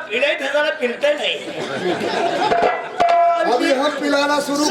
पिलाई थे साला पिलते नहीं। अभी हम पिलाना शुरू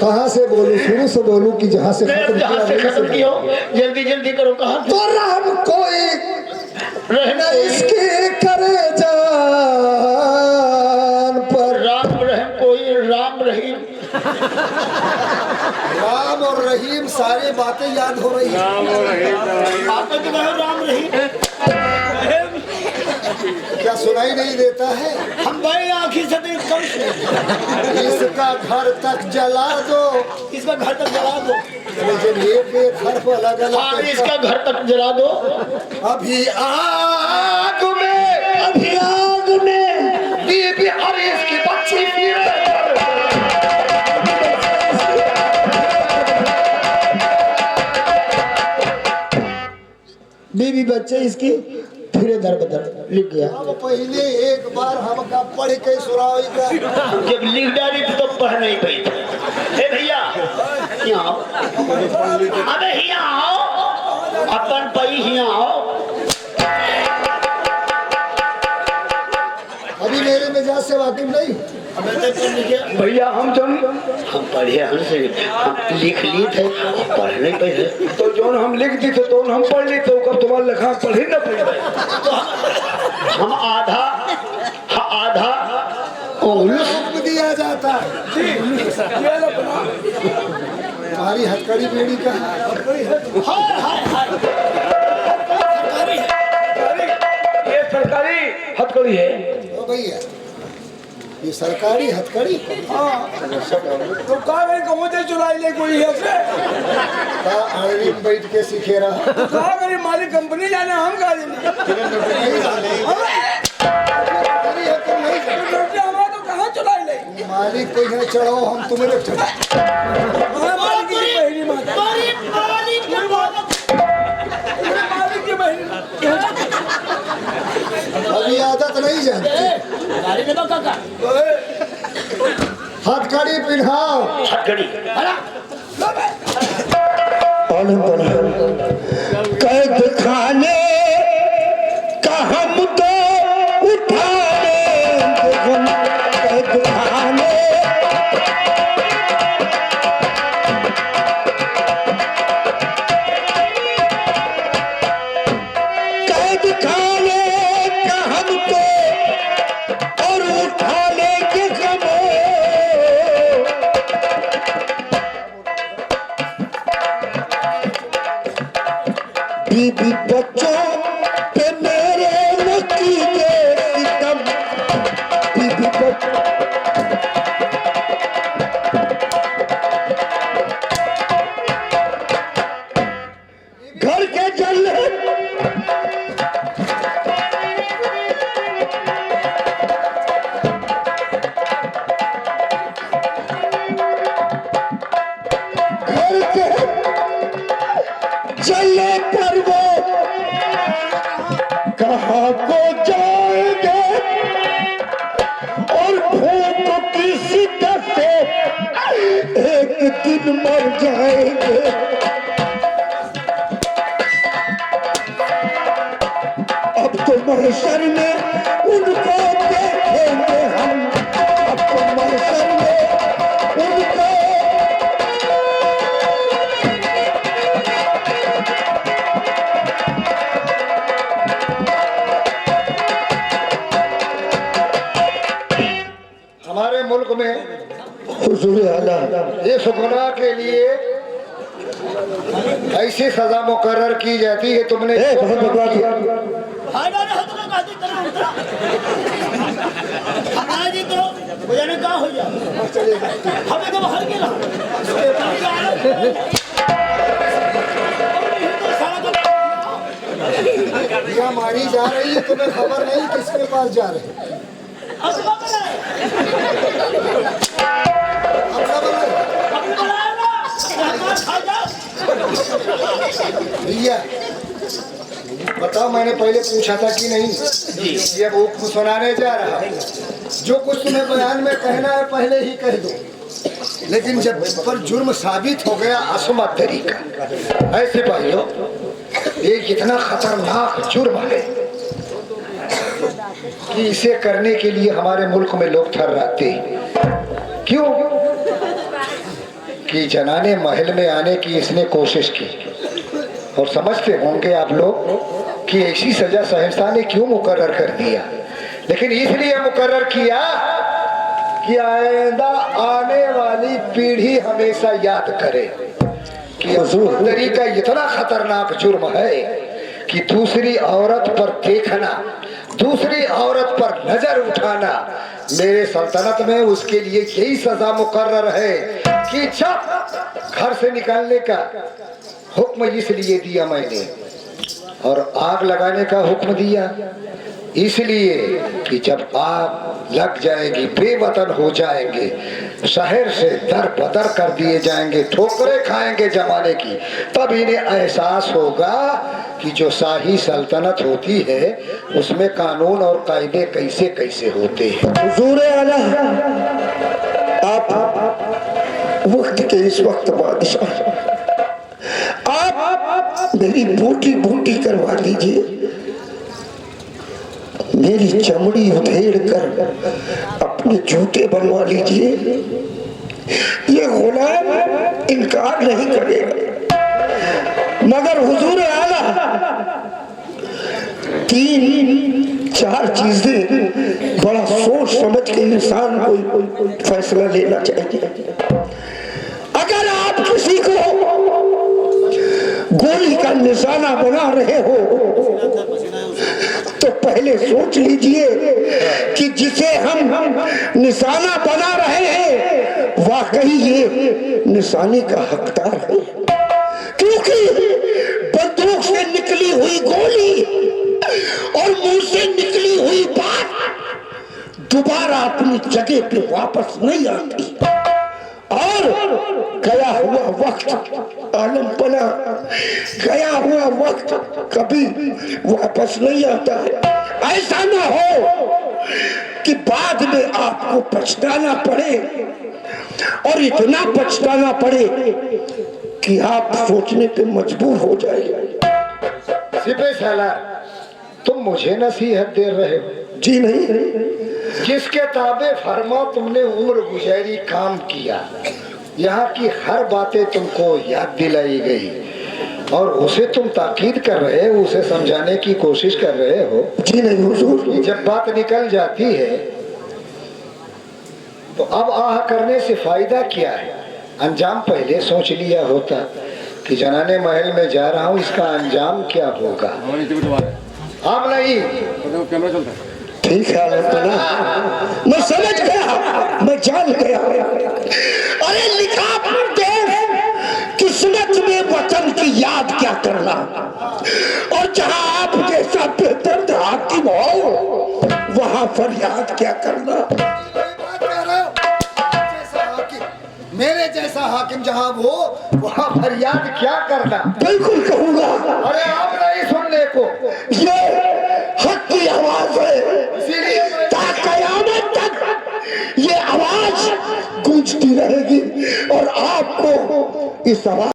कहाँ से बोलूं, शुरू से बोलूं कि जहाँ से खत्म की हो, जल्दी जल्दी करो। कहाँ तो राम कोई रहना इसके करे जान पर। राम रहीम कोई राम रहीम राम और रहीम सारी बातें याद हो रही है। आपने तो कहा राम रहीम, क्या सुनाई नहीं देता है? हम भाई आँखी से देख कम से इसका घर तक जला दो, इसका घर तक जला दो। लेकिन एक एक हर्फ अलग अलग। हाँ, इसका घर तक जला दो। अभी आग में बीबी हरीश की बच्ची फिरे। बीबी बच्चे इसकी फिर दर बदर लिख गया। अब पहले एक बार हमका पढ़ के सुनाई का। जब लिख डाली तो पढ़ नहीं पाई। हे भैया यहाँ आओ, अबे यहाँ आओ, अपन पई यहाँ आओ। अभी मेरे मिजाज से वाकिफ नहीं। भैया हम पढ़े हमसे हम लिख लिए थे, पढ़ नहीं पाए। तो जोन हम लिख दी थे तो हम पढ़ ली थे, कब तुम्हारा लिखा पढ़ी ना पढ़े। तो हम आधा हुक्म दिया जाता। तुम्हारी हथकड़ी बेड़ी का ये सरकारी हथकड़ी है। ओ भैया, ये सरकारी हथकड़ी तो कहा गई कमोदे चुराई ले कोई है से का अरविंद बैठ के सीखे रहा। तो कहा गई मालिक कंपनी जाने हम कहा जाने हमारा तो कहाँ चुराई ले। मालिक को यहाँ चढ़ाओ, हम तुम्हें चढ़ाओ। मालिक की बहनी माता, मालिक की बहनी। अभी आदत नहीं जानते। हथकड़ी पिन्हाओ। हथकड़ी कैद खाने का हम तो उठाने, कैद खाने कैद खाने का हम तो और उठाने के कमो। बीबी बच्चों पे मेरे नकीले सितम, बीबी बच्चों घर के जल्ले घर के जल्ले पर वो कहाँ को जाएंगे और भूख की शिद्दत से एक दिन मर जाएंगे। अब तो महशर में उनको देखेंगे हम, अब तो महशर में उनको हमारे मुल्क में हुजूर आला इस गुनाह के लिए ऐसी सजा मुकर्रर की जाती है। तुमने बहुत बकवास किया। हमें तो बाहर गेला या मारी जा रही है, तुम्हें खबर नहीं किसके पास जा रहे हैं। अब खबर है, अब खबर है। अब बुलाया ना भैया बताओ, मैंने पहले पूछा था कि नहीं जी। ये वो सुनाने जा रहा है। जो कुछ तुम्हें बयान में कहना है पहले ही कह दो, लेकिन जब पर जुर्म साबित हो गया असमत तरीका। ऐसे भाइयों, ये इतना खतरनाक जुर्म है कि इसे करने के लिए हमारे मुल्क में लोग थर्राते हैं। क्यों? कि जनाने महल में आने की इसने कोशिश की। और समझते होंगे आप लोग कि ऐसी सजा शहंशाह ने क्यों मुकर्रर कर दिया, लेकिन इसलिए मुकर्रर किया कि आइंदा आने वाली पीढ़ी हमेशा याद करे कि हुजूर तरीका इतना खतरनाक जुर्म है कि दूसरी औरत पर देखना, दूसरी औरत पर नजर उठाना, मेरे सल्तनत में उसके लिए यही सजा मुकर्रर है कि जब घर से निकालने का हुक्म इसलिए दिया मैंने, और आग लगाने का हुक्म दिया इसलिए कि जब आग लग जाएगी, बेवतन हो जाएंगे, शहर से दर बदर कर दिए जाएंगे, ठोकरें खाएंगे जमाने की, तब इन्हें एहसास होगा कि जो शाही सल्तनत होती है उसमें कानून और कायदे कैसे कैसे होते हैं। हुजूर आला, आप वक्त के इस वक्त बादशाह, आप मेरी बूटी बूटी करवा लीजिए, मेरी चमड़ी उधेड़ कर अपने जूते बनवा लीजिए। ये गुलाम इनकार नहीं करेगा, मगर हुजूर आला 3-4 चीजें बड़ा सोच समझ के इंसान को फैसला लेना चाहिए। अगर आप किसी को गोली का निशाना बना रहे हो तो पहले सोच लीजिए कि जिसे हम निशाना बना रहे हैं वाकई ये निशाने का हकदार है, क्योंकि बंदूक से निकली हुई गोली और मुंह से निकली हुई बात दोबारा अपनी जगह पे वापस नहीं आती, और गया हुआ वक्त आलम पना, गया हुआ वक्त कभी वापस नहीं आता है। ऐसा ना हो कि बाद में आपको पछताना पड़े, और इतना पछताना पड़े कि आप सोचने पे मजबूर हो जाएंगे। सिपह सालार, तुम मुझे नसीहत दे रहे हो? जी नहीं, जिसके ताबे फरमा तुमने उम्र गुजारी काम किया, यहाँ की हर बातें तुमको याद दिलाई गई, और उसे तुम ताकीद कर रहे हो, उसे समझाने की कोशिश कर रहे हो। जी नहीं हुजूर। जब बात निकल जाती है तो अब आह करने से फायदा क्या है? अंजाम पहले सोच लिया होता कि जनाने महल में जा रहा हूँ, इसका अंजाम क्या होगा। अब नहीं, ठीक है अल्लाह, मैं समझ गया, मैं जान गया। अरे लिखा परदेश, किस्मत में वतन की याद क्या करना, और जहां आप जैसा बेदर्द हाकिम हो वहां फरियाद क्या करना। मेरे जैसा हाकिम जहाँ वो वहाँ फरियाद क्या करना। बिल्कुल कहूंगा। अरे अब नहीं सुनने को, ये हक की आवाज है, इसीलिए कयामत तक ये आवाज गूंजती रहेगी, और आपको इस आवाज